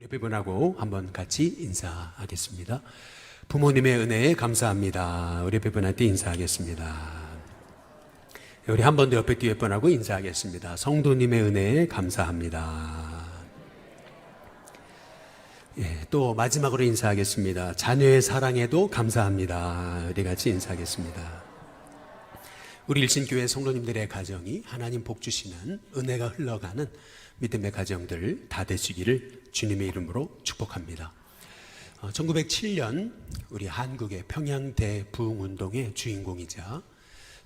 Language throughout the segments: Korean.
예배분하고 한번 같이 인사하겠습니다. 부모님의 은혜에 감사합니다. 우리 예배분한테 인사하겠습니다. 우리 한 번 더 옆에 뒤에 분하고 인사하겠습니다. 성도님의 은혜에 감사합니다. 또 마지막으로 인사하겠습니다. 자녀의 사랑에도 감사합니다. 우리 같이 인사하겠습니다. 우리 일신교회 성도님들의 가정이 하나님 복 주시는 은혜가 흘러가는 믿음의 가정들 다 되시기를 주님의 이름으로 축복합니다. 1907년 우리 한국의 평양대 부흥운동의 주인공이자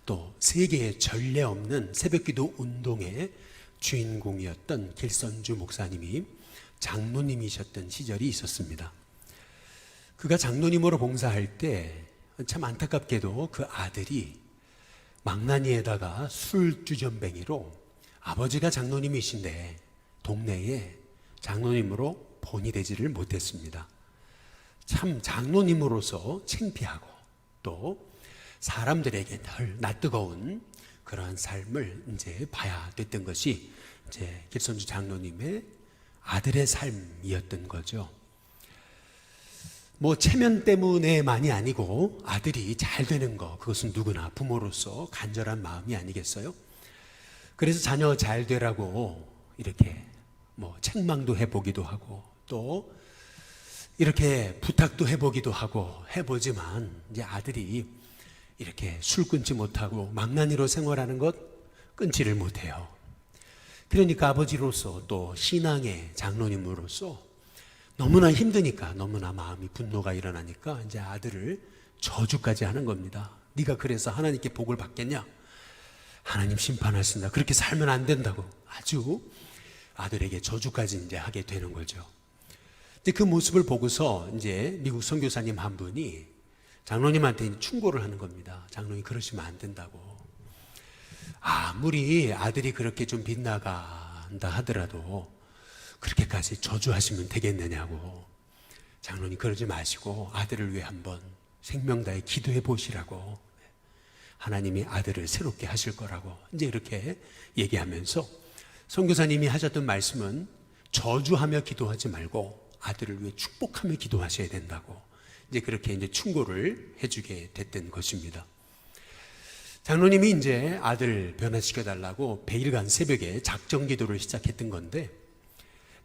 또 세계에 전례 없는 새벽기도 운동의 주인공이었던 길선주 목사님이 장로님이셨던 시절이 있었습니다. 그가 장로님으로 봉사할 때 참 안타깝게도 그 아들이 망나니에다가 술주전뱅이로 아버지가 장로님이신데 동네에 장로님으로 본이 되지를 못했습니다. 참 장로님으로서 창피하고 또 사람들에게 늘 낯뜨거운 그러한 삶을 이제 봐야 됐던 것이 이제 길선주 장로님의 아들의 삶이었던 거죠. 뭐 체면 때문에만이 아니고 아들이 잘 되는 거, 그것은 누구나 부모로서 간절한 마음이 아니겠어요? 그래서 자녀 잘 되라고 이렇게 뭐 책망도 해보기도 하고 또 이렇게 부탁도 해보기도 하고 해보지만 이제 아들이 이렇게 술 끊지 못하고 망나니로 생활하는 것 끊지를 못해요. 그러니까 아버지로서 또 신앙의 장로님으로서 너무나 힘드니까 너무나 마음이 분노가 일어나니까 이제 아들을 저주까지 하는 겁니다. 네가 그래서 하나님께 복을 받겠냐? 하나님 심판하신다. 그렇게 살면 안 된다고 아주 아들에게 저주까지 이제 하게 되는 거죠. 근데 그 모습을 보고서 이제 미국 선교사님 한 분이 장로님한테 충고를 하는 겁니다. 장로님 그러시면 안 된다고. 아무리 아들이 그렇게 좀 빗나간다 하더라도 그렇게까지 저주하시면 되겠느냐고. 장로님 그러지 마시고 아들을 위해 한번 생명 다해 기도해 보시라고. 하나님이 아들을 새롭게 하실 거라고 이제 이렇게 얘기하면서 선교사님이 하셨던 말씀은 저주하며 기도하지 말고 아들을 위해 축복하며 기도하셔야 된다고 이제 그렇게 이제 충고를 해주게 됐던 것입니다. 장로님이 이제 아들 변화시켜 달라고 100일간 새벽에 작정 기도를 시작했던 건데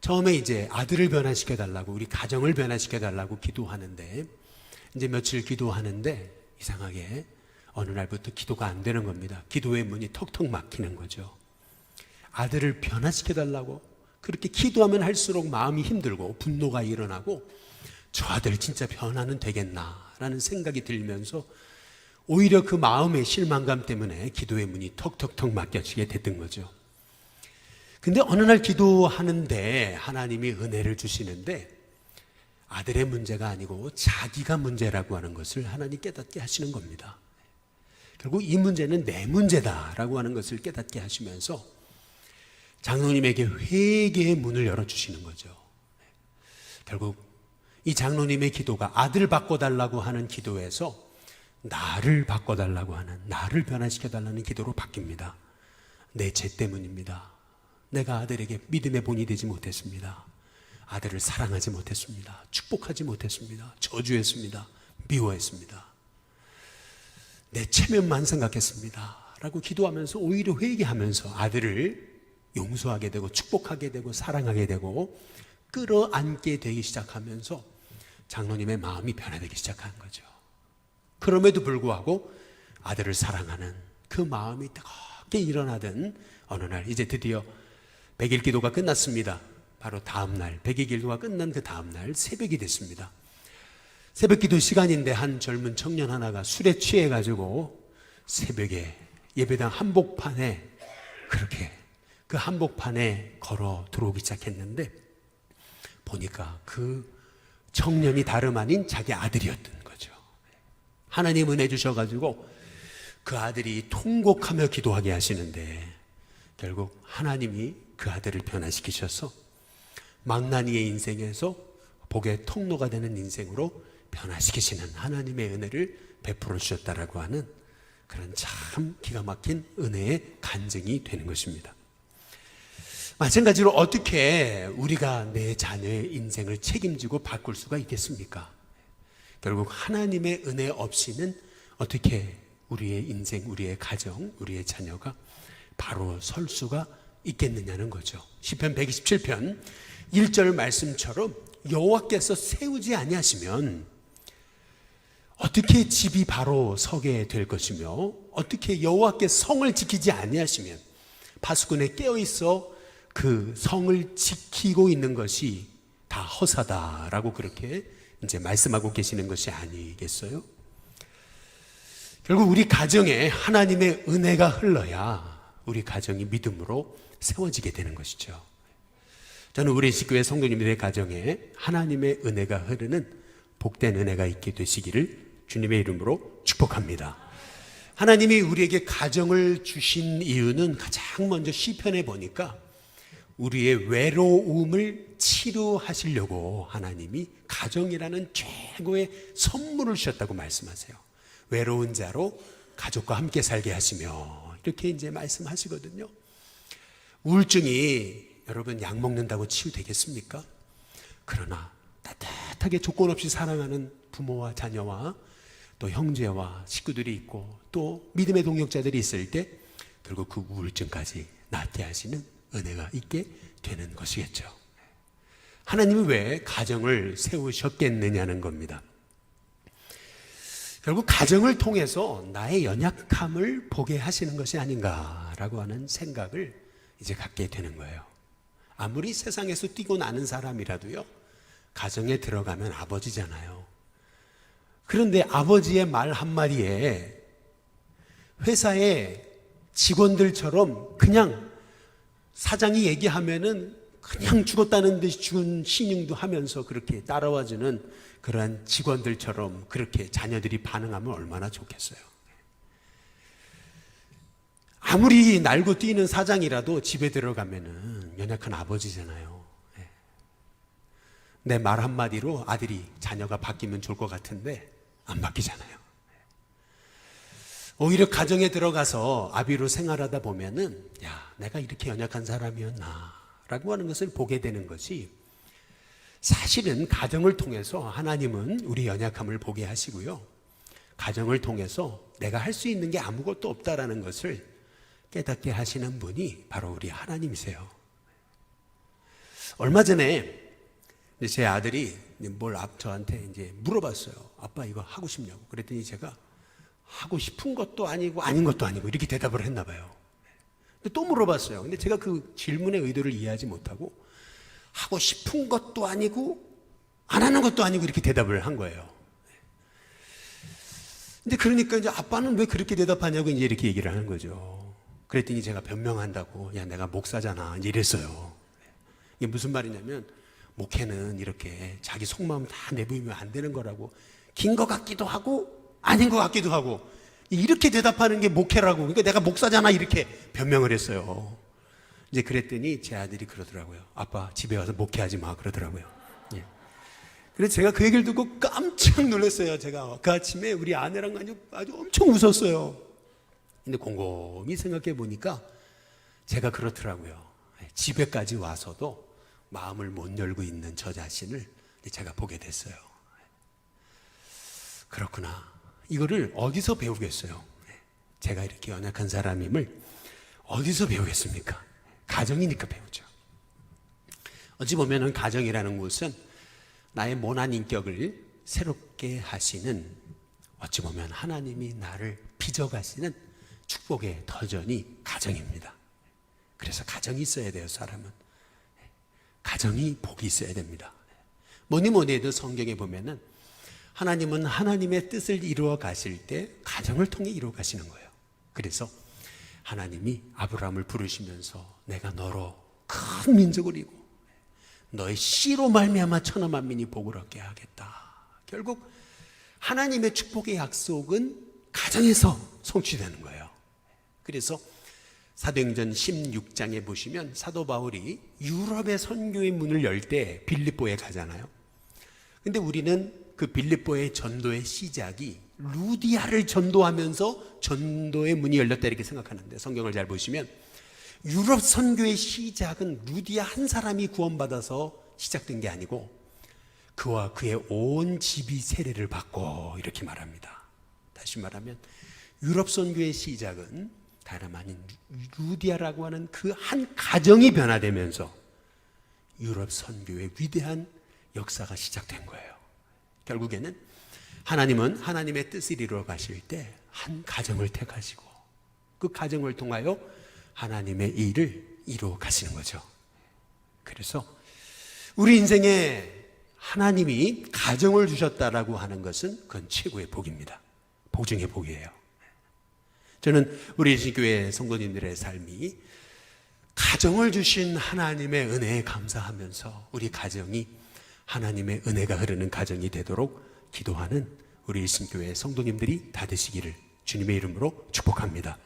처음에 이제 아들을 변화시켜 달라고 우리 가정을 변화시켜 달라고 기도하는데 이제 며칠 기도하는데 이상하게 어느 날부터 기도가 안 되는 겁니다. 기도의 문이 턱턱 막히는 거죠. 아들을 변화시켜 달라고 그렇게 기도하면 할수록 마음이 힘들고 분노가 일어나고 저 아들 진짜 변화는 되겠나라는 생각이 들면서 오히려 그 마음의 실망감 때문에 기도의 문이 턱턱턱 막혀지게 됐던 거죠. 근데 어느 날 기도하는데 하나님이 은혜를 주시는데 아들의 문제가 아니고 자기가 문제라고 하는 것을 하나님 깨닫게 하시는 겁니다. 결국 이 문제는 내 문제다라고 하는 것을 깨닫게 하시면서 장로님에게 회개의 문을 열어주시는 거죠. 결국 이 장로님의 기도가 아들 바꿔달라고 하는 기도에서 나를 바꿔달라고 하는, 나를 변화시켜달라는 기도로 바뀝니다. 내 죄 때문입니다. 내가 아들에게 믿음의 본이 되지 못했습니다. 아들을 사랑하지 못했습니다. 축복하지 못했습니다. 저주했습니다. 미워했습니다. 내 체면만 생각했습니다. 라고 기도하면서 오히려 회개하면서 아들을 용서하게 되고 축복하게 되고 사랑하게 되고 끌어안게 되기 시작하면서 장로님의 마음이 변화되기 시작한 거죠. 그럼에도 불구하고 아들을 사랑하는 그 마음이 뜨겁게 일어나던 어느 날 이제 드디어 100일 기도가 끝났습니다. 바로 다음 날 100일 기도가 끝난 그 다음 날 새벽이 됐습니다. 새벽 기도 시간인데 한 젊은 청년 하나가 술에 취해가지고 새벽에 예배당 한복판에 그렇게 그 한복판에 걸어 들어오기 시작했는데 보니까 그 청년이 다름 아닌 자기 아들이었던 거죠. 하나님 은혜 주셔가지고 그 아들이 통곡하며 기도하게 하시는데 결국 하나님이 그 아들을 변화시키셔서 망나니의 인생에서 복의 통로가 되는 인생으로 변화시키시는 하나님의 은혜를 베풀어 주셨다라고 하는 그런 참 기가 막힌 은혜의 간증이 되는 것입니다. 마찬가지로 어떻게 우리가 내 자녀의 인생을 책임지고 바꿀 수가 있겠습니까? 결국 하나님의 은혜 없이는 어떻게 우리의 인생, 우리의 가정, 우리의 자녀가 바로 설 수가 있겠느냐는 거죠. 시편 127편 1절 말씀처럼 여호와께서 세우지 아니하시면 어떻게 집이 바로 서게 될 것이며, 어떻게 여호와께 성을 지키지 아니하시면 파수꾼에 깨어있어 그 성을 지키고 있는 것이 다 허사다라고 그렇게 이제 말씀하고 계시는 것이 아니겠어요? 결국 우리 가정에 하나님의 은혜가 흘러야 우리 가정이 믿음으로 세워지게 되는 것이죠. 저는 우리 식구의 성도님들의 가정에 하나님의 은혜가 흐르는 복된 은혜가 있게 되시기를 주님의 이름으로 축복합니다. 하나님이 우리에게 가정을 주신 이유는 가장 먼저 시편에 보니까 우리의 외로움을 치료하시려고 하나님이 가정이라는 최고의 선물을 주셨다고 말씀하세요. 외로운 자로 가족과 함께 살게 하시며, 이렇게 이제 말씀하시거든요. 우울증이 여러분 약 먹는다고 치유되겠습니까? 그러나 따뜻하게 조건 없이 사랑하는 부모와 자녀와 또 형제와 식구들이 있고 또 믿음의 동역자들이 있을 때 결국 그 우울증까지 낫게 하시는 은혜가 있게 되는 것이겠죠. 하나님이 왜 가정을 세우셨겠느냐는 겁니다. 결국 가정을 통해서 나의 연약함을 보게 하시는 것이 아닌가라고 하는 생각을 이제 갖게 되는 거예요. 아무리 세상에서 뛰고 나는 사람이라도요, 가정에 들어가면 아버지잖아요. 그런데 아버지의 말 한마디에 회사의 직원들처럼 그냥 사장이 얘기하면은 그냥 죽었다는 듯이 죽은 신용도 하면서 그렇게 따라와주는 그러한 직원들처럼 그렇게 자녀들이 반응하면 얼마나 좋겠어요. 아무리 날고 뛰는 사장이라도 집에 들어가면은 연약한 아버지잖아요. 내 말 한마디로 아들이, 자녀가 바뀌면 좋을 것 같은데 안 바뀌잖아요. 오히려 가정에 들어가서 아비로 생활하다 보면은, 야, 내가 이렇게 연약한 사람이었나 라고 하는 것을 보게 되는 것이, 사실은 가정을 통해서 하나님은 우리 연약함을 보게 하시고요, 가정을 통해서 내가 할 수 있는 게 아무것도 없다라는 것을 깨닫게 하시는 분이 바로 우리 하나님이세요. 얼마 전에 제 아들이 저한테 이제 물어봤어요. 아빠 이거 하고 싶냐고. 그랬더니 제가 하고 싶은 것도 아니고 아닌 것도 아니고 이렇게 대답을 했나 봐요. 근데 또 물어봤어요. 근데 제가 그 질문의 의도를 이해하지 못하고 하고 싶은 것도 아니고 안 하는 것도 아니고 이렇게 대답을 한 거예요. 근데 그러니까 이제 아빠는 왜 그렇게 대답하냐고 이제 이렇게 얘기를 하는 거죠. 그랬더니 제가 변명한다고, 야, 내가 목사잖아, 이제 이랬어요. 이게 무슨 말이냐면, 목회는 이렇게 자기 속마음 다 내보이면 안 되는 거라고, 긴 것 같기도 하고 아닌 것 같기도 하고, 이렇게 대답하는 게 목회라고, 그러니까 내가 목사잖아, 이렇게 변명을 했어요. 이제 그랬더니 제 아들이 그러더라고요. 아빠 집에 와서 목회하지 마, 그러더라고요. 예. 그래서 제가 그 얘기를 듣고 깜짝 놀랐어요. 제가 그 아침에 우리 아내랑 아주 엄청 웃었어요. 근데 곰곰이 생각해 보니까 제가 그렇더라고요. 집에까지 와서도 마음을 못 열고 있는 저 자신을 제가 보게 됐어요. 그렇구나. 이거를 어디서 배우겠어요? 제가 이렇게 연약한 사람임을 어디서 배우겠습니까? 가정이니까 배우죠. 어찌 보면은 가정이라는 곳은 나의 모난 인격을 새롭게 하시는, 어찌 보면 하나님이 나를 빚어가시는 축복의 터전이 가정입니다. 그래서 가정이 있어야 돼요. 사람은 가정이 복이 있어야 됩니다. 뭐니 해도 성경에 보면은 하나님은 하나님의 뜻을 이루어 가실 때 가정을 통해 이루어 가시는 거예요. 그래서 하나님이 아브라함을 부르시면서 내가 너로 큰 민족을 이루고 너의 씨로 말미암아 천하 만민이 복을 얻게 하겠다. 결국 하나님의 축복의 약속은 가정에서 성취되는 거예요. 그래서 사도행전 16장에 보시면 사도 바울이 유럽의 선교의 문을 열 때 빌립보에 가잖아요. 근데 우리는 그 빌립보의 전도의 시작이 루디아를 전도하면서 전도의 문이 열렸다 이렇게 생각하는데, 성경을 잘 보시면 유럽 선교의 시작은 루디아 한 사람이 구원받아서 시작된 게 아니고 그와 그의 온 집이 세례를 받고 이렇게 말합니다. 다시 말하면 유럽 선교의 시작은 다름 아닌 루디아라고 하는 그 한 가정이 변화되면서 유럽 선교의 위대한 역사가 시작된 거예요. 결국에는 하나님은 하나님의 뜻을 이루어 가실 때 한 가정을 택하시고 그 가정을 통하여 하나님의 일을 이루어 가시는 거죠. 그래서 우리 인생에 하나님이 가정을 주셨다라고 하는 것은 그건 최고의 복입니다. 복 중의 복이에요. 저는 우리 신교회 성도님들의 삶이 가정을 주신 하나님의 은혜에 감사하면서 우리 가정이 하나님의 은혜가 흐르는 가정이 되도록 기도하는 우리 일심교회 성도님들이 다 되시기를 주님의 이름으로 축복합니다.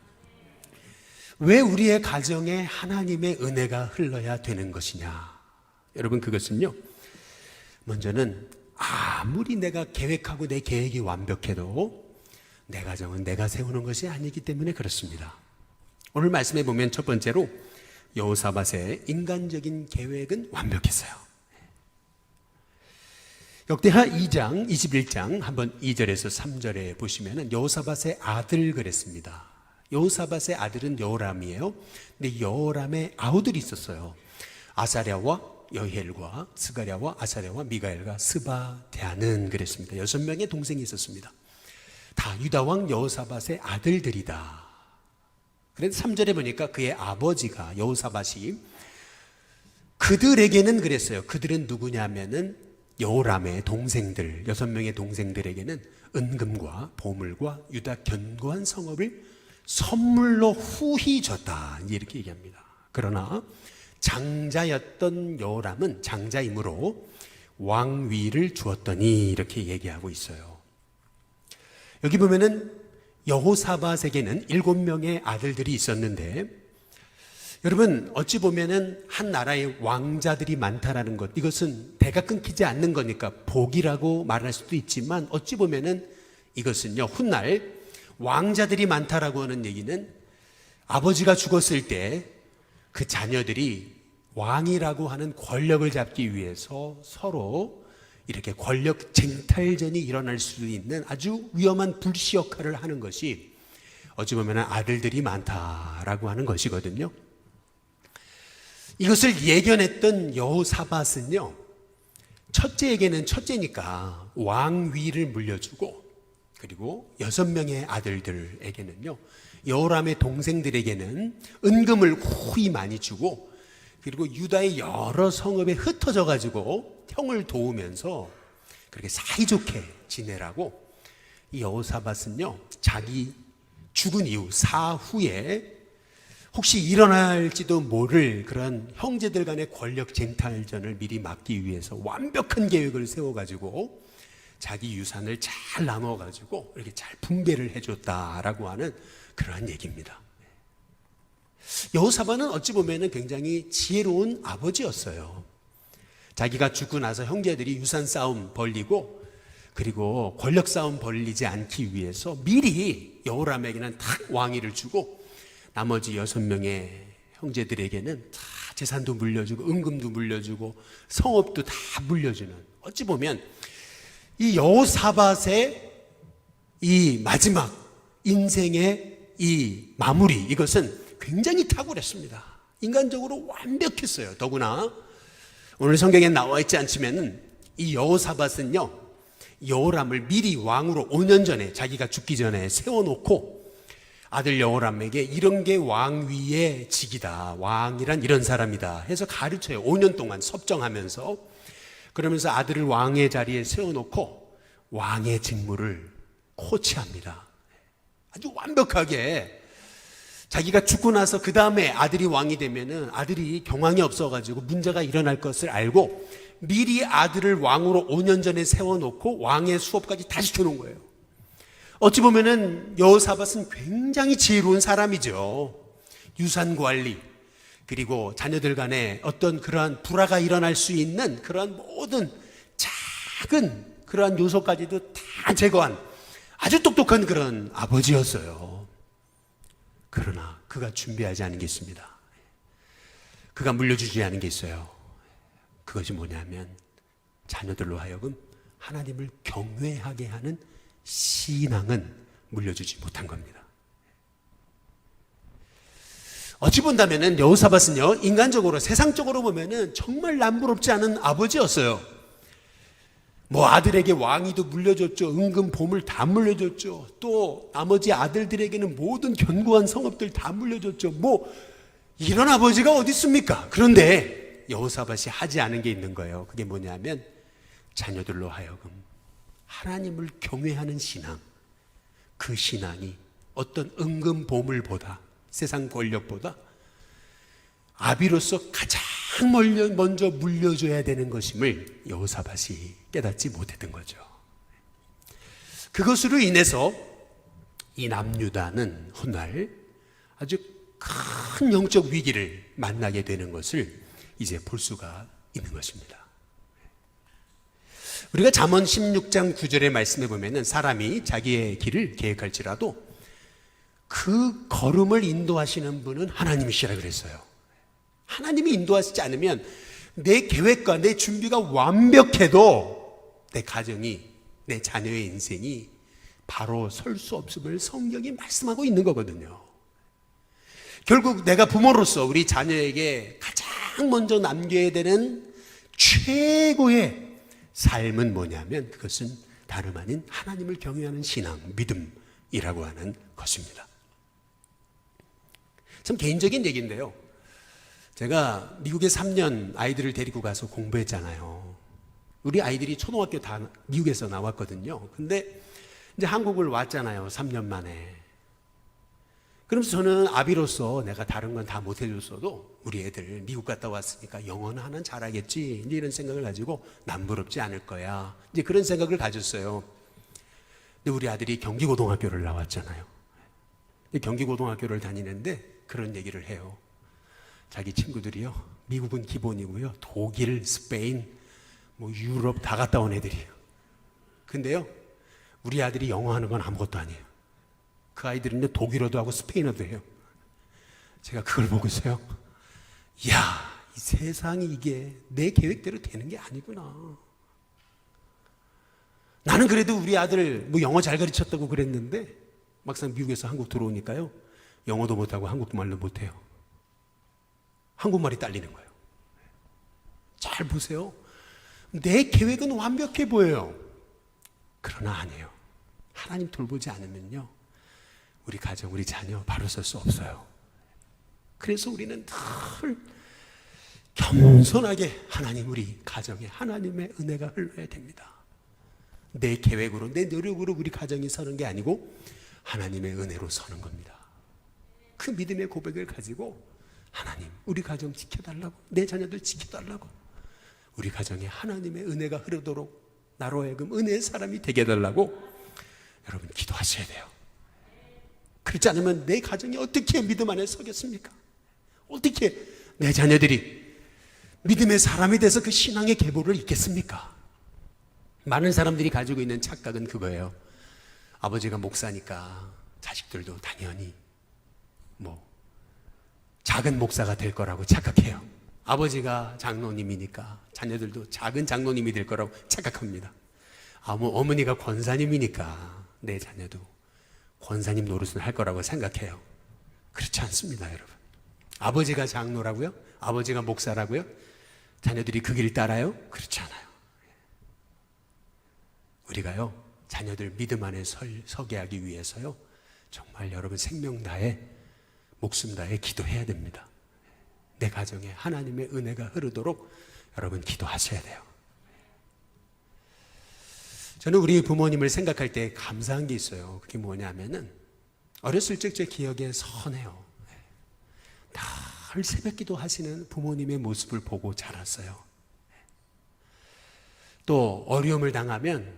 왜 우리의 가정에 하나님의 은혜가 흘러야 되는 것이냐? 여러분, 그것은요, 먼저는 아무리 내가 계획하고 내 계획이 완벽해도 내 가정은 내가 세우는 것이 아니기 때문에 그렇습니다. 오늘 말씀해 보면 첫 번째로 여호사밧의 인간적인 계획은 완벽했어요. 역대하 2장 21장 한번 2절에서 3절에 보시면 여호사밧의 아들 그랬습니다. 여호사밧의 아들은 여호람이에요. 근데 여호람의 아우들이 있었어요. 아사랴와 여헬과 스가랴와 아사랴와 미가엘과 스바대아는 그랬습니다. 6명의 동생이 있었습니다. 다 유다왕 여호사밧의 아들들이다. 그래서 3절에 보니까 그의 아버지가 여호사밧이 그들에게는 그랬어요. 그들은 누구냐면은 여호람의 동생들, 6명의 동생들에게는 은금과 보물과 유다 견고한 성읍을 선물로 후히 줬다, 이렇게 얘기합니다. 그러나 장자였던 여호람은 장자이므로 왕위를 주었더니 이렇게 얘기하고 있어요. 여기 보면은 여호사밧에게는 7명의 아들들이 있었는데, 여러분, 어찌 보면은 한 나라의 왕자들이 많다라는 것, 이것은 대가 끊기지 않는 거니까 복이라고 말할 수도 있지만, 어찌 보면은 이것은요, 훗날 왕자들이 많다라고 하는 얘기는 아버지가 죽었을 때 그 자녀들이 왕이라고 하는 권력을 잡기 위해서 서로 이렇게 권력 쟁탈전이 일어날 수 있는 아주 위험한 불시 역할을 하는 것이 어찌 보면 아들들이 많다라고 하는 것이거든요. 이것을 예견했던 여호사밧은요, 첫째에게는 첫째니까 왕위를 물려주고, 그리고 6명의 아들들에게는요, 여호람의 동생들에게는 은금을 후히 많이 주고, 그리고 유다의 여러 성읍에 흩어져 가지고 형을 도우면서 그렇게 사이좋게 지내라고, 이 여호사밧은요, 자기 죽은 이후 사후에 혹시 일어날지도 모를 그런 형제들 간의 권력 쟁탈전을 미리 막기 위해서 완벽한 계획을 세워가지고 자기 유산을 잘 나눠가지고 이렇게 잘 분배를 해줬다라고 하는 그러한 얘기입니다. 여호사밧은 어찌 보면 굉장히 지혜로운 아버지였어요. 자기가 죽고 나서 형제들이 유산 싸움 벌리고, 그리고 권력 싸움 벌리지 않기 위해서 미리 여호람에게는 탁 왕위를 주고, 나머지 6명의 형제들에게는 다 재산도 물려주고 은금도 물려주고 성읍도 다 물려주는, 어찌 보면 이 여호사밧의 이 마지막 인생의 이 마무리, 이것은 굉장히 탁월했습니다. 인간적으로 완벽했어요. 더구나 오늘 성경에 나와 있지 않지만 이 여호사밧은요, 여호람을 미리 왕으로 5년 전에 자기가 죽기 전에 세워놓고 아들 여호람에게 이런 게 왕위의 직이다, 왕이란 이런 사람이다 해서 가르쳐요. 5년 동안 섭정하면서. 그러면서 아들을 왕의 자리에 세워놓고 왕의 직무를 코치합니다. 아주 완벽하게. 자기가 죽고 나서 그 다음에 아들이 왕이 되면은 아들이 경황이 없어가지고 문제가 일어날 것을 알고 미리 아들을 왕으로 5년 전에 세워놓고 왕의 수업까지 다 시켜놓은 거예요. 어찌 보면은 여호사밧은 굉장히 지혜로운 사람이죠. 유산 관리, 그리고 자녀들 간에 어떤 그러한 불화가 일어날 수 있는 그러한 모든 작은 그러한 요소까지도 다 제거한 아주 똑똑한 그런 아버지였어요. 그러나 그가 준비하지 않은 게 있습니다. 그가 물려주지 않은 게 있어요. 그것이 뭐냐면 자녀들로 하여금 하나님을 경외하게 하는 신앙은 물려주지 못한 겁니다. 어찌 본다면은 여호사밧은요, 인간적으로 세상적으로 보면은 정말 남부럽지 않은 아버지였어요. 뭐 아들에게 왕위도 물려줬죠. 은금 보물 다 물려줬죠. 또 나머지 아들들에게는 모든 견고한 성읍들 다 물려줬죠. 뭐 이런 아버지가 어디 있습니까? 그런데 여호사밧이 하지 않은 게 있는 거예요. 그게 뭐냐면 자녀들로 하여금 하나님을 경외하는 신앙, 그 신앙이 어떤 은금 보물보다, 세상 권력보다 아비로서 가장 먼저 물려줘야 되는 것임을 여호사밧이 깨닫지 못했던 거죠. 그것으로 인해서 이 남유다는 훗날 아주 큰 영적 위기를 만나게 되는 것을 이제 볼 수가 있는 것입니다. 우리가 잠언 16장 9절의 말씀에 보면은 사람이 자기의 길을 계획할지라도 그 걸음을 인도하시는 분은 하나님이시라 그랬어요. 하나님이 인도하시지 않으면 내 계획과 내 준비가 완벽해도 내 가정이, 내 자녀의 인생이 바로 설 수 없음을 성경이 말씀하고 있는 거거든요. 결국 내가 부모로서 우리 자녀에게 가장 먼저 남겨야 되는 최고의 삶은 뭐냐면 그것은 다름 아닌 하나님을 경외하는 신앙, 믿음이라고 하는 것입니다. 참 개인적인 얘기인데요. 제가 미국에 3년 아이들을 데리고 가서 공부했잖아요. 우리 아이들이 초등학교 다 미국에서 나왔거든요. 근데 이제 한국을 왔잖아요. 3년 만에. 그러면서 저는 아비로서 내가 다른 건 다 못해줬어도 우리 애들 미국 갔다 왔으니까 영어는 하나 잘하겠지. 이제 이런 생각을 가지고 남부럽지 않을 거야. 이제 그런 생각을 가졌어요. 근데 우리 아들이 경기고등학교를 나왔잖아요. 경기고등학교를 다니는데 그런 얘기를 해요. 자기 친구들이요, 미국은 기본이고요, 독일, 스페인, 뭐 유럽 다 갔다 온 애들이에요. 근데요, 우리 아들이 영어 하는 건 아무것도 아니에요. 그 아이들은 독일어도 하고 스페인어도 해요. 제가 그걸 보고서요, 이야, 이 세상이 이게 내 계획대로 되는 게 아니구나. 나는 그래도 우리 아들 뭐 영어 잘 가르쳤다고 그랬는데 막상 미국에서 한국 들어오니까요, 영어도 못하고 한국말도 못해요. 한국말이 딸리는 거예요. 잘 보세요. 내 계획은 완벽해 보여요. 그러나 아니에요. 하나님 돌보지 않으면요, 우리 가정, 우리 자녀 바로 설 수 없어요. 그래서 우리는 늘 겸손하게 하나님, 우리 가정에 하나님의 은혜가 흘러야 됩니다. 내 계획으로, 내 노력으로 우리 가정이 서는 게 아니고 하나님의 은혜로 서는 겁니다. 그 믿음의 고백을 가지고 하나님, 우리 가정 지켜달라고, 내 자녀들 지켜달라고, 우리 가정에 하나님의 은혜가 흐르도록 나로 하여금 은혜의 사람이 되게 해달라고 여러분 기도하셔야 돼요. 그렇지 않으면 내 가정이 어떻게 믿음 안에 서겠습니까? 어떻게 내 자녀들이 믿음의 사람이 돼서 그 신앙의 계보를 잇겠습니까? 많은 사람들이 가지고 있는 착각은 그거예요. 아버지가 목사니까 자식들도 당연히 뭐 작은 목사가 될 거라고 착각해요. 아버지가 장로님이니까 자녀들도 작은 장로님이 될 거라고 착각합니다. 어머니가 권사님이니까 내 자녀도 권사님 노릇을 할 거라고 생각해요. 그렇지 않습니다, 여러분. 아버지가 장로라고요? 아버지가 목사라고요? 자녀들이 그 길 따라요? 그렇지 않아요. 우리가요, 자녀들 믿음 안에 서게 하기 위해서요, 정말 여러분 생명 다해, 목숨 다해 기도해야 됩니다. 내 가정에 하나님의 은혜가 흐르도록 여러분 기도하셔야 돼요. 저는 우리 부모님을 생각할 때 감사한 게 있어요. 그게 뭐냐면은 어렸을 적 제 기억에 선해요. 늘 새벽기도 하시는 부모님의 모습을 보고 자랐어요. 또 어려움을 당하면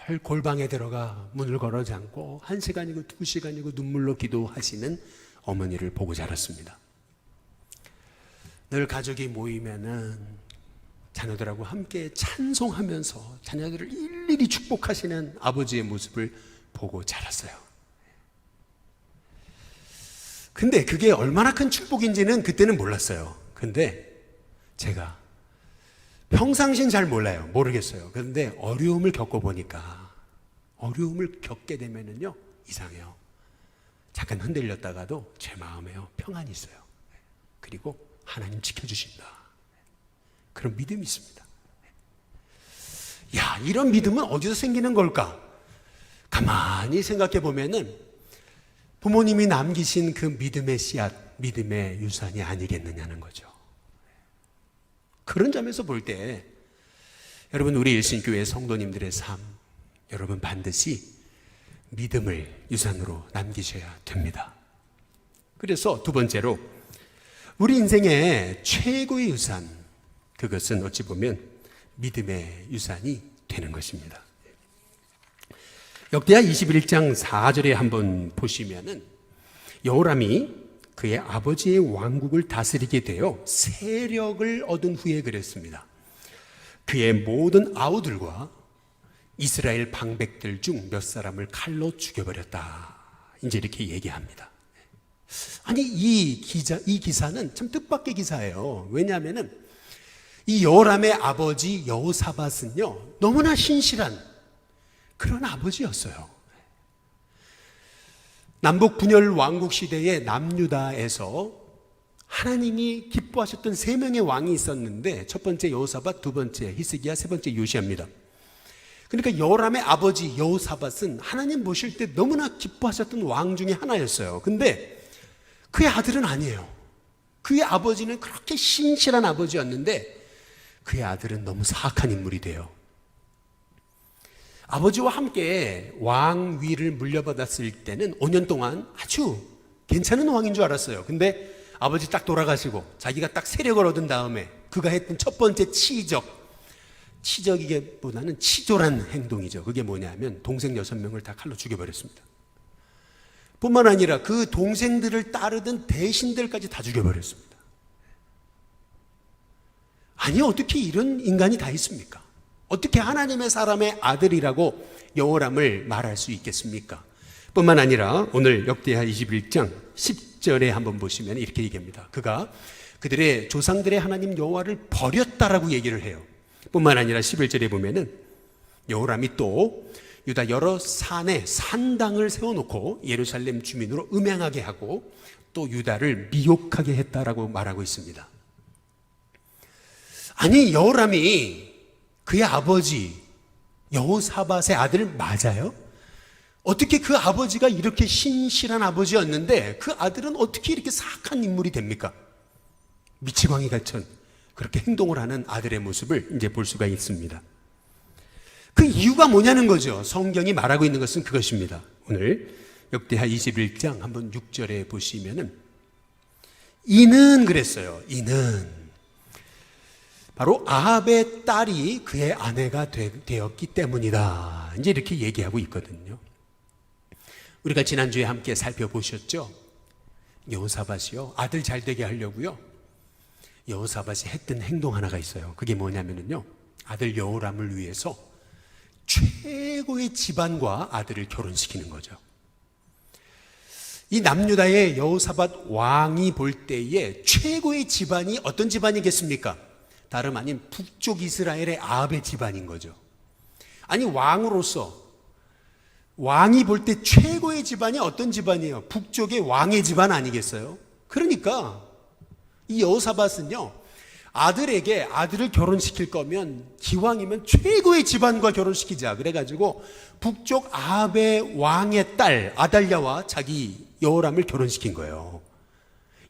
늘 골방에 들어가 문을 걸어 잠고 1시간이고 2시간이고 눈물로 기도하시는 어머니를 보고 자랐습니다. 늘 가족이 모이면은 자녀들하고 함께 찬송하면서 자녀들을 일일이 축복하시는 아버지의 모습을 보고 자랐어요. 근데 그게 얼마나 큰 축복인지는 그때는 몰랐어요. 근데 제가 평상시엔 잘 몰라요. 모르겠어요. 그런데 어려움을 겪어보니까, 어려움을 겪게 되면은요, 이상해요. 잠깐 흔들렸다가도 제 마음에요, 평안이 있어요. 그리고 하나님 지켜주신다. 그런 믿음이 있습니다. 야, 이런 믿음은 어디서 생기는 걸까? 가만히 생각해 보면은 부모님이 남기신 그 믿음의 씨앗, 믿음의 유산이 아니겠느냐는 거죠. 그런 점에서 볼 때 여러분, 우리 일신교회 성도님들의 삶, 여러분 반드시 믿음을 유산으로 남기셔야 됩니다. 그래서 두 번째로 우리 인생의 최고의 유산, 그것은 어찌 보면 믿음의 유산이 되는 것입니다. 역대하 21장 4절에 한번 보시면은 여호람이 그의 아버지의 왕국을 다스리게 되어 세력을 얻은 후에 그랬습니다. 그의 모든 아우들과 이스라엘 방백들 중 몇 사람을 칼로 죽여버렸다. 이제 이렇게 얘기합니다. 아니, 이 기사는 참 뜻밖의 기사예요. 왜냐하면은 이 여호람의 아버지 여호사밧은요, 너무나 신실한 그런 아버지였어요. 남북 분열 왕국 시대의 남유다에서 하나님이 기뻐하셨던 세 명의 왕이 있었는데, 첫 번째 여호사밧, 두 번째 히스기야, 세 번째 요시야입니다. 그러니까 여호람의 아버지 여호사밧은 하나님 보실 때 너무나 기뻐하셨던 왕 중에 하나였어요. 근데 그의 아들은 아니에요. 그의 아버지는 그렇게 신실한 아버지였는데 그의 아들은 너무 사악한 인물이 돼요. 아버지와 함께 왕위를 물려받았을 때는 5년 동안 아주 괜찮은 왕인 줄 알았어요. 근데 아버지 딱 돌아가시고 자기가 딱 세력을 얻은 다음에 그가 했던 첫 번째 치적이기보다는 치졸한 행동이죠. 그게 뭐냐면 동생 6명을 다 칼로 죽여버렸습니다. 뿐만 아니라 그 동생들을 따르던 대신들까지 다 죽여버렸습니다. 아니, 어떻게 이런 인간이 다 있습니까? 어떻게 하나님의 사람의 아들이라고 여호람을 말할 수 있겠습니까? 뿐만 아니라 오늘 역대하 21장 10절에 한번 보시면 이렇게 얘기합니다. 그가 그들의 조상들의 하나님 여호와를 버렸다라고 얘기를 해요. 뿐만 아니라 11절에 보면은 여호람이 또 유다 여러 산에 산당을 세워놓고 예루살렘 주민으로 음행하게 하고 또 유다를 미혹하게 했다라고 말하고 있습니다. 아니, 여호람이 그의 아버지 여호사밧의 아들 맞아요? 어떻게 그 아버지가 이렇게 신실한 아버지였는데 그 아들은 어떻게 이렇게 사악한 인물이 됩니까? 미치광이 같은 그렇게 행동을 하는 아들의 모습을 이제 볼 수가 있습니다. 그 이유가 뭐냐는 거죠. 성경이 말하고 있는 것은 그것입니다. 오늘 역대하 21장 한번 6절에 보시면은 이는 그랬어요. 이는 바로 아합의 딸이 그의 아내가 되었기 때문이다. 이제 이렇게 얘기하고 있거든요. 우리가 지난주에 함께 살펴보셨죠? 여호사밧이요, 아들 잘 되게 하려고요, 여호사밧이 했던 행동 하나가 있어요. 그게 뭐냐면요, 아들 여호람을 위해서 최고의 집안과 아들을 결혼시키는 거죠. 이 남유다의 여호사밧 왕이 볼 때에 최고의 집안이 어떤 집안이겠습니까? 다름 아닌 북쪽 이스라엘의 아합의 집안인 거죠. 아니, 왕으로서 왕이 볼 때 최고의 집안이 어떤 집안이에요? 북쪽의 왕의 집안 아니겠어요? 그러니까 이 여호사밧은요, 아들에게 아들을 결혼시킬 거면 기왕이면 최고의 집안과 결혼시키자. 그래가지고 북쪽 아합의 왕의 딸 아달랴와 자기 여호람을 결혼시킨 거예요.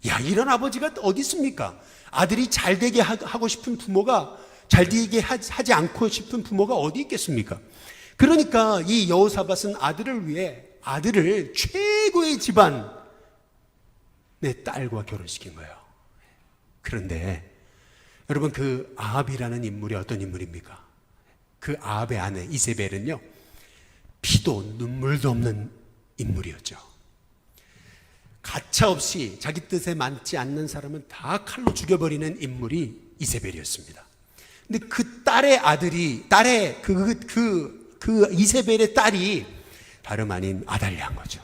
야, 이런 아버지가 어디 있습니까? 아들이 잘 되게 하고 싶은 부모가, 잘 되게 하지 않고 싶은 부모가 어디 있겠습니까? 그러니까 이 여호사밧은 아들을 위해 아들을 최고의 집안의 딸과 결혼시킨 거예요. 그런데 여러분, 그 아합이라는 인물이 어떤 인물입니까? 그 아합의 아내 이세벨은요, 피도 눈물도 없는 인물이었죠. 가차없이 자기 뜻에 맞지 않는 사람은 다 칼로 죽여버리는 인물이 이세벨이었습니다. 근데 그 딸의 아들이, 그 이세벨의 딸이 다름 아닌 아달랴인 거죠.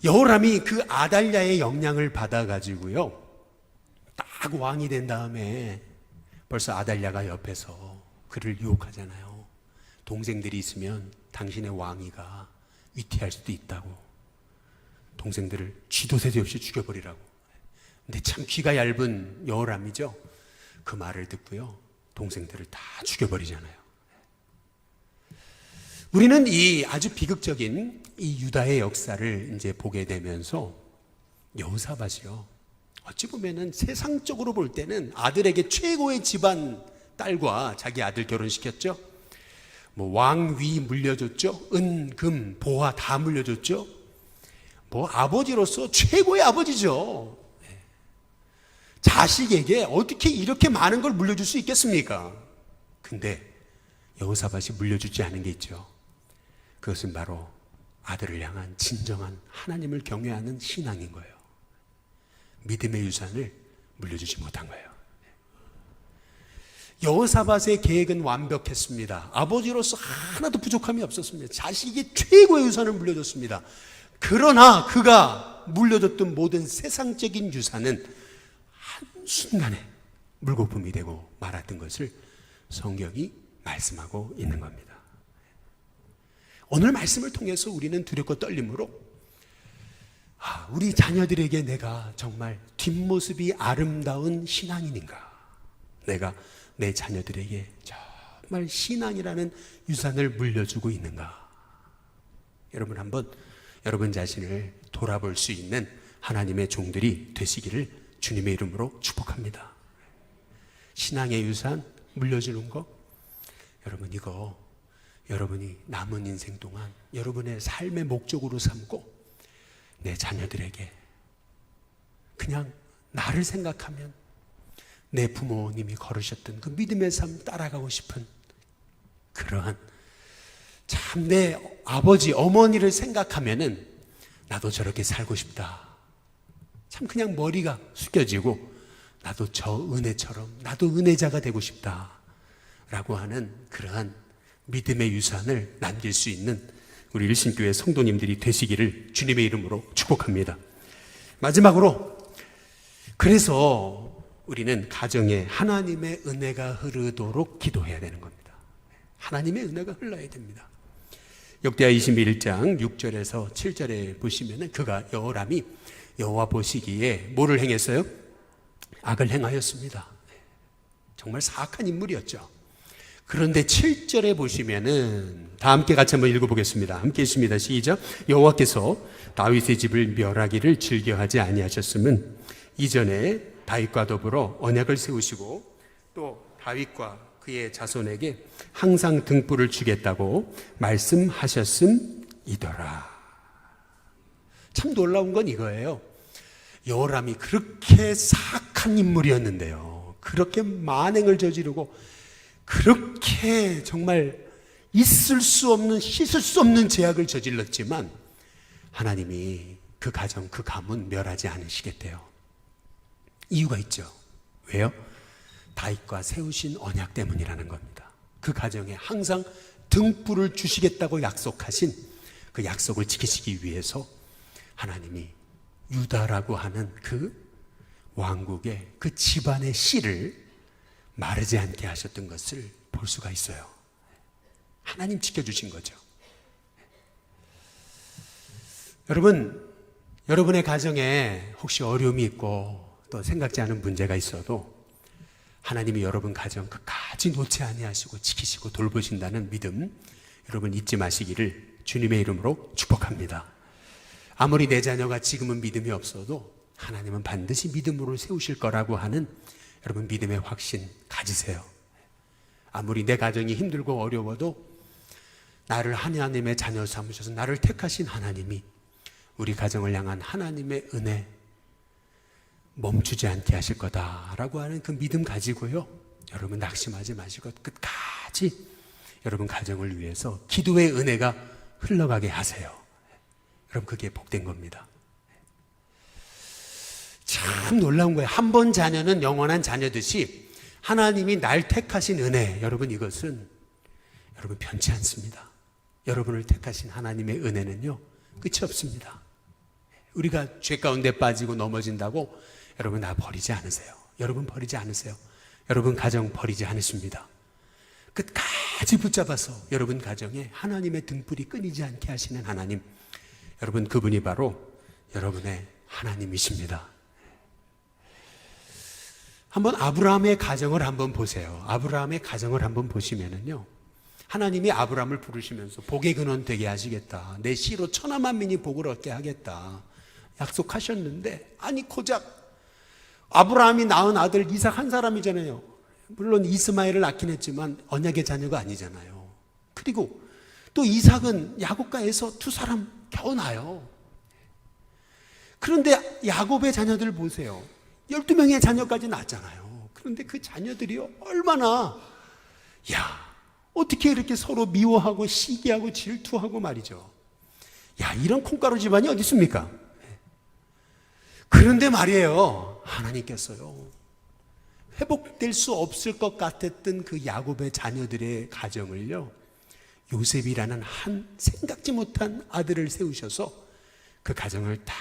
여호람이 그 아달랴의 영향을 받아가지고요, 딱 왕이 된 다음에 벌써 아달랴가 옆에서 그를 유혹하잖아요. 동생들이 있으면 당신의 왕위가 위태할 수도 있다고, 동생들을 쥐도 새도 없이 죽여버리라고. 근데 참 귀가 얇은 여호람이죠. 그 말을 듣고요, 동생들을 다 죽여버리잖아요. 우리는 이 아주 비극적인 이 유다의 역사를 이제 보게 되면서 여호사밧이요, 어찌 보면은 세상적으로 볼 때는 아들에게 최고의 집안 딸과 자기 아들 결혼시켰죠. 뭐 왕위 물려줬죠. 은, 금, 보화 다 물려줬죠. 뭐 아버지로서 최고의 아버지죠. 자식에게 어떻게 이렇게 많은 걸 물려줄 수 있겠습니까? 근데 여호사밧이 물려주지 않은 게 있죠. 그것은 바로 아들을 향한 진정한 하나님을 경외하는 신앙인 거예요. 믿음의 유산을 물려주지 못한 거예요. 여호사밧의 계획은 완벽했습니다. 아버지로서 하나도 부족함이 없었습니다. 자식이 최고의 유산을 물려줬습니다. 그러나 그가 물려줬던 모든 세상적인 유산은 한순간에 물거품이 되고 말았던 것을 성경이 말씀하고 있는 겁니다. 오늘 말씀을 통해서 우리는 두렵고 떨림으로 우리 자녀들에게 내가 정말 뒷모습이 아름다운 신앙인인가, 내가 내 자녀들에게 정말 신앙이라는 유산을 물려주고 있는가. 여러분 한번 여러분 자신을 돌아볼 수 있는 하나님의 종들이 되시기를 주님의 이름으로 축복합니다. 신앙의 유산 물려주는 거, 여러분 이거 여러분이 남은 인생 동안 여러분의 삶의 목적으로 삼고 내 자녀들에게 그냥 나를 생각하면 내 부모님이 걸으셨던 그 믿음의 삶 따라가고 싶은 그러한, 참 내 아버지 어머니를 생각하면은 나도 저렇게 살고 싶다. 참 그냥 머리가 숙여지고 나도 저 은혜처럼 나도 은혜자가 되고 싶다 라고 하는 그러한 믿음의 유산을 남길 수 있는 우리 일신교회 성도님들이 되시기를 주님의 이름으로 축복합니다. 마지막으로, 그래서 우리는 가정에 하나님의 은혜가 흐르도록 기도해야 되는 겁니다. 하나님의 은혜가 흘러야 됩니다. 역대하 21장 6절에서 7절에 보시면은 그가 여호람이 여호와 보시기에 뭐를 행했어요? 악을 행하였습니다. 정말 사악한 인물이었죠. 그런데 7절에 보시면은 다 함께 같이 한번 읽어보겠습니다. 함께 읽습니다. 시작. 여호와께서 다윗의 집을 멸하기를 즐겨하지 아니하셨음은 이전에 다윗과 더불어 언약을 세우시고 또 다윗과 그의 자손에게 항상 등불을 주겠다고 말씀하셨음이더라. 참 놀라운 건 이거예요. 여호람이 그렇게 사악한 인물이었는데요, 그렇게 만행을 저지르고 그렇게 정말 있을 수 없는, 씻을 수 없는 죄악을 저질렀지만 하나님이 그 가정, 그 가문 멸하지 않으시겠대요. 이유가 있죠. 왜요? 다윗과 세우신 언약 때문이라는 겁니다. 그 가정에 항상 등불을 주시겠다고 약속하신 그 약속을 지키시기 위해서 하나님이 유다라고 하는 그 왕국의 그 집안의 씨를 마르지 않게 하셨던 것을 볼 수가 있어요. 하나님 지켜주신 거죠. 여러분, 여러분의 가정에 혹시 어려움이 있고 또 생각지 않은 문제가 있어도 하나님이 여러분 가정 끝까지 놓지 아니하시고 지키시고 돌보신다는 믿음, 여러분 잊지 마시기를 주님의 이름으로 축복합니다. 아무리 내 자녀가 지금은 믿음이 없어도 하나님은 반드시 믿음으로 세우실 거라고 하는 여러분 믿음의 확신 가지세요. 아무리 내 가정이 힘들고 어려워도 나를 하나님의 자녀 삼으셔서 나를 택하신 하나님이 우리 가정을 향한 하나님의 은혜 멈추지 않게 하실 거다라고 하는 그 믿음 가지고요, 여러분 낙심하지 마시고 끝까지 여러분 가정을 위해서 기도의 은혜가 흘러가게 하세요. 여러분 그게 복된 겁니다. 참 놀라운 거예요. 한 번 자녀는 영원한 자녀듯이 하나님이 날 택하신 은혜, 여러분 이것은 여러분 변치 않습니다. 여러분을 택하신 하나님의 은혜는요 끝이 없습니다. 우리가 죄 가운데 빠지고 넘어진다고 여러분 나 버리지 않으세요. 여러분 버리지 않으세요. 여러분 가정 버리지 않으십니다. 끝까지 붙잡아서 여러분 가정에 하나님의 등불이 끊이지 않게 하시는 하나님, 여러분 그분이 바로 여러분의 하나님이십니다. 한번 아브라함의 가정을 한번 보세요. 아브라함의 가정을 한번 보시면은요, 하나님이 아브라함을 부르시면서 복의 근원 되게 하시겠다, 내 씨로 천하 만민이 복을 얻게 하겠다 약속하셨는데, 아니 고작 아브라함이 낳은 아들 이삭 한 사람이잖아요. 물론 이스마엘을 낳긴 했지만 언약의 자녀가 아니잖아요. 그리고 또 이삭은 야곱가에서 두 사람 겨우 낳아요. 그런데 야곱의 자녀들 보세요. 12명의 자녀까지 낳았잖아요. 그런데 그 자녀들이 얼마나, 어떻게 이렇게 서로 미워하고 시기하고 질투하고 말이죠. 이런 콩가루 집안이 어디 있습니까? 그런데 말이에요, 하나님께서요, 회복될 수 없을 것 같았던 그 야곱의 자녀들의 가정을요, 요셉이라는 한 생각지 못한 아들을 세우셔서 그 가정을 다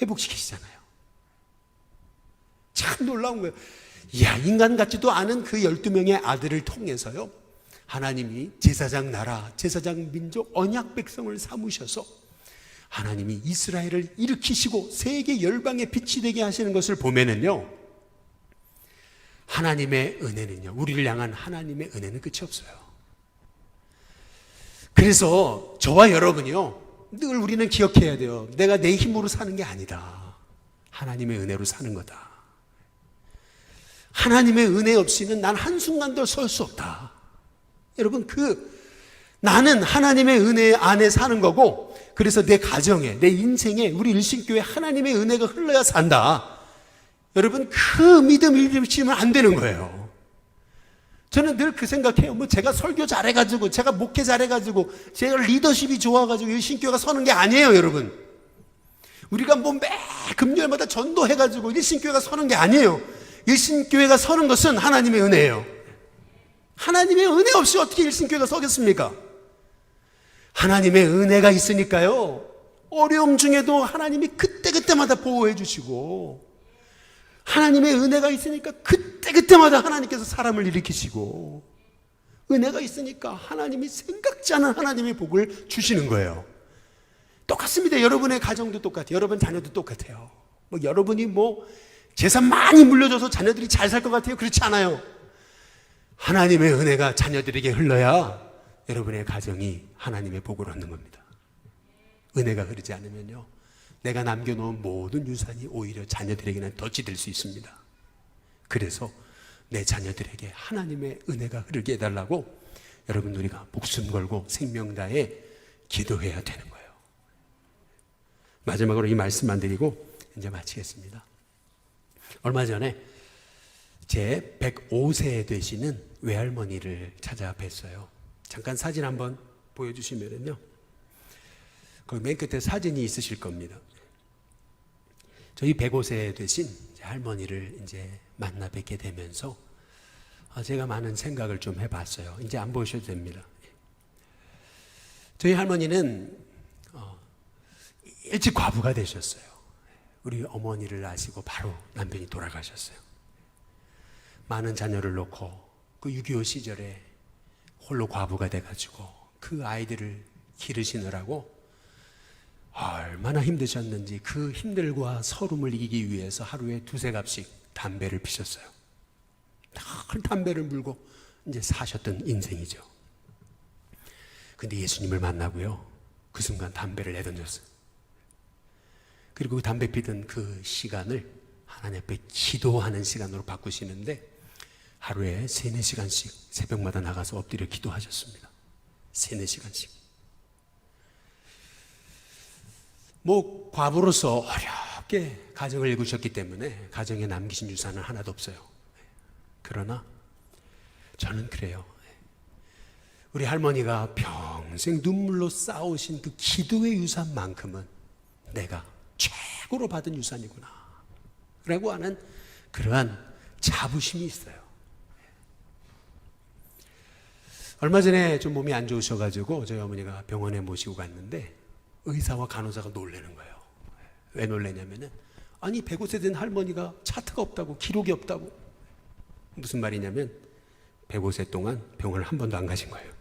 회복시키시잖아요. 참 놀라운 거예요. 인간 같지도 않은 그 12명의 아들을 통해서요, 하나님이 제사장 나라, 제사장 민족, 언약 백성을 삼으셔서 하나님이 이스라엘을 일으키시고 세계 열방의 빛이 되게 하시는 것을 보면은요, 하나님의 은혜는요, 우리를 향한 하나님의 은혜는 끝이 없어요. 그래서 저와 여러분이요, 늘 우리는 기억해야 돼요. 내가 내 힘으로 사는 게 아니다. 하나님의 은혜로 사는 거다. 하나님의 은혜 없이는 난 한순간도 설 수 없다. 여러분, 나는 하나님의 은혜 안에 사는 거고, 그래서 내 가정에, 내 인생에, 우리 일신교회 하나님의 은혜가 흘러야 산다. 여러분, 그 믿음을 잃으시면 안 되는 거예요. 저는 늘 그 생각해요. 제가 설교 잘해가지고, 제가 목회 잘해가지고, 제가 리더십이 좋아가지고 일신교회가 서는 게 아니에요, 여러분. 우리가 매 금요일마다 전도해가지고 일신교회가 서는 게 아니에요. 일신교회가 서는 것은 하나님의 은혜예요. 하나님의 은혜 없이 어떻게 일신교회가 서겠습니까? 하나님의 은혜가 있으니까요, 어려움 중에도 하나님이 그때그때마다 보호해 주시고, 하나님의 은혜가 있으니까 그때그때마다 하나님께서 사람을 일으키시고, 은혜가 있으니까 하나님이 생각지 않은 하나님의 복을 주시는 거예요. 똑같습니다. 여러분의 가정도 똑같아요. 여러분 자녀도 똑같아요. 여러분이 재산 많이 물려줘서 자녀들이 잘 살 것 같아요? 그렇지 않아요. 하나님의 은혜가 자녀들에게 흘러야 여러분의 가정이 하나님의 복을 얻는 겁니다. 은혜가 흐르지 않으면요, 내가 남겨놓은 모든 유산이 오히려 자녀들에게는 덫이 될 수 있습니다. 그래서 내 자녀들에게 하나님의 은혜가 흐르게 해달라고 여러분, 우리가 목숨 걸고 생명 다해 기도해야 되는 거예요. 마지막으로 이 말씀만 드리고 이제 마치겠습니다. 얼마 전에 제 105세 되시는 외할머니를 찾아뵀어요. 잠깐 사진 한번 보여주시면요, 거기 맨 끝에 사진이 있으실 겁니다. 저희 105세 되신 할머니를 이제 만나 뵙게 되면서 제가 많은 생각을 좀 해봤어요. 이제 안 보셔도 됩니다. 저희 할머니는 일찍 과부가 되셨어요. 우리 어머니를 아시고 바로 남편이 돌아가셨어요. 많은 자녀를 놓고 그 6.25 시절에 홀로 과부가 돼가지고 그 아이들을 기르시느라고 얼마나 힘드셨는지, 그 힘들과 서름을 이기기 위해서 하루에 2-3갑씩 담배를 피셨어요. 큰 담배를 물고 이제 사셨던 인생이죠. 근데 예수님을 만나고요, 그 순간 담배를 내던졌어요. 그리고 그 담배 피던 그 시간을 하나님 앞에 기도하는 시간으로 바꾸시는데, 하루에 3-4시간씩 새벽마다 나가서 엎드려 기도하셨습니다. 3-4시간씩. 과부로서 어렵게 가정을 이루셨기 때문에 가정에 남기신 유산은 하나도 없어요. 그러나 저는 그래요. 우리 할머니가 평생 눈물로 쌓으신 그 기도의 유산만큼은 내가 최고로 받은 유산이구나 라고 하는 그러한 자부심이 있어요. 얼마 전에 좀 몸이 안 좋으셔가지고 저희 어머니가 병원에 모시고 갔는데 의사와 간호사가 놀라는 거예요. 왜 놀래냐면은 아니 105세 된 할머니가 차트가 없다고, 기록이 없다고. 무슨 말이냐면 105세 동안 병원을 한 번도 안 가신 거예요.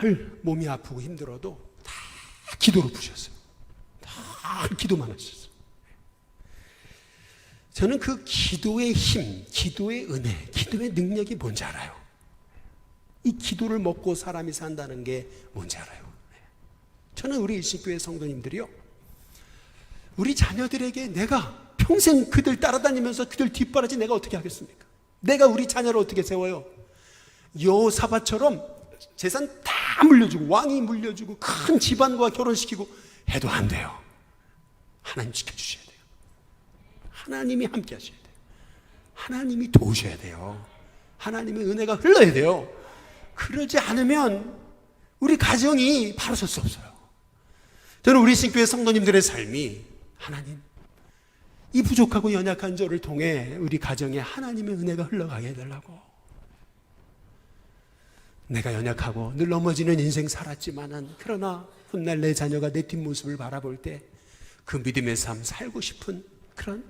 늘 몸이 아프고 힘들어도 다 기도로 푸셨어요. 다 기도만 하셨어요. 저는 그 기도의 힘, 기도의 은혜, 기도의 능력이 뭔지 알아요. 이 기도를 먹고 사람이 산다는 게 뭔지 알아요. 저는 우리 일신교회 성도님들이요, 우리 자녀들에게 내가 평생 그들 따라다니면서 그들 뒷바라지 내가 어떻게 하겠습니까? 내가 우리 자녀를 어떻게 세워요? 여호사밧처럼 재산 다 물려주고 왕이 물려주고 큰 집안과 결혼시키고 해도 안 돼요. 하나님 지켜주셔야 돼요. 하나님이 함께 하셔야 돼요. 하나님이 도우셔야 돼요. 하나님의 은혜가 흘러야 돼요. 그러지 않으면 우리 가정이 바로 설 수 없어요. 저는 우리 신교회 성도님들의 삶이 하나님, 이 부족하고 연약한 저를 통해 우리 가정에 하나님의 은혜가 흘러가게 해달라고. 내가 연약하고 늘 넘어지는 인생 살았지만은 그러나 훗날 내 자녀가 내 뒷모습을 바라볼 때 그 믿음의 삶 살고 싶은 그런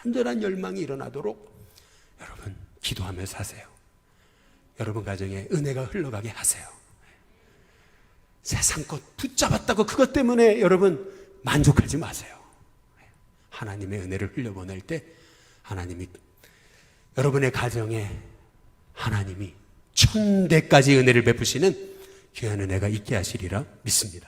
간절한 열망이 일어나도록 여러분 기도하며 사세요. 여러분 가정에 은혜가 흘러가게 하세요. 세상 것 붙잡았다고 그것 때문에 여러분 만족하지 마세요. 하나님의 은혜를 흘려보낼 때 하나님이 여러분의 가정에 하나님이 1000배까지 은혜를 베푸시는 귀한 은혜가 있게 하시리라 믿습니다.